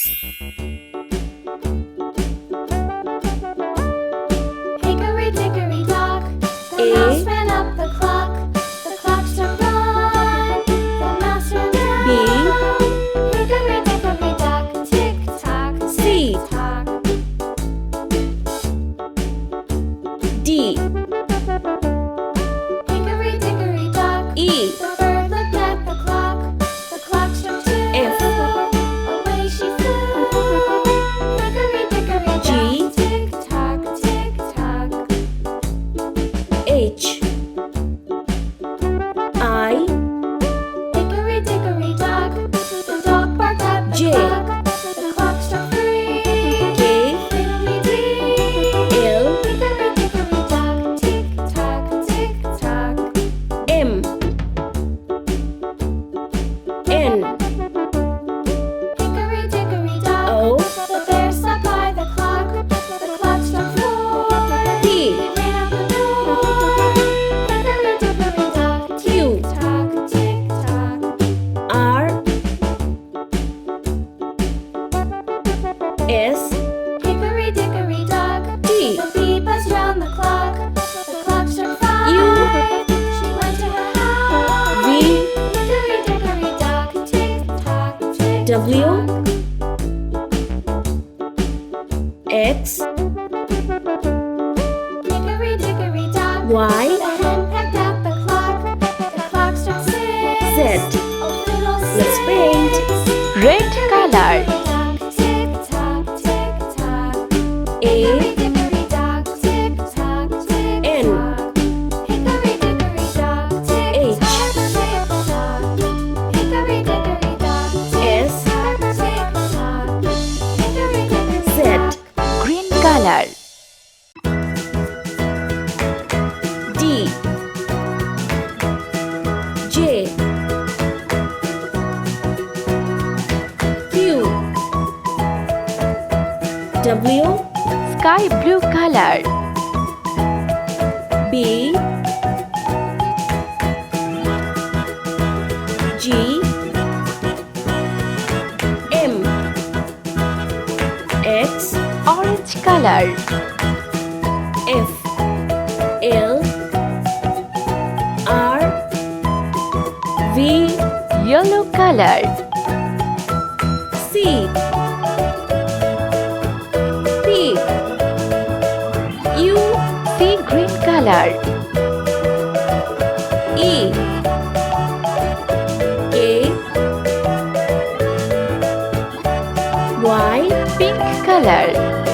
Hickory dickory dock, the A. mouse ran up the clock. The clock struck one, the mouse ran down. B. Hickory dickory dock, tick tock, C. tick tock. D. Hickory dickory dock, E. the bird looked at the clock. The clock struck two, F. away she flew. Hickory dickory G. dock, tick tock, tick tock. H. I. Hickory dickory dock, the dog barked at the J. clock. The clock struck three, K. fiddly-dee. L. Hickory dickory dock, tick tock, tick tock. M. N. Hickory dickory dock, O. the bear sat by the clock. The clock struck four, P. he ran out the door. Hickory dickory dock, Q. tick tock, tick tock. R. S. Hickory dickory dock, T. the bee buzzed round the clock. The clock struck five, U. she went to her house. V. Hickory dickory dock, tick tock, tick W. tock. X. Hickory dickory dock, Y. the hen pecked at the clock. The clock struck six. Z. Oh, fiddle Let's paint. six. Red color. Tick tock, tick tock. A. Hickory dickory dock, tick tock, tick N. tock. Hickory dickory dock, tick H. tock, tick tock. Hickory dickory dock, tick S. tock, tick tock. Hickory dickory Z. dock. Green color. D. J. Q. W. Sky blue color. B. G. M. X. Orange color. F. L. R. V. Yellow color. C. P. U. Sea green color. E. A. Y. Pink color.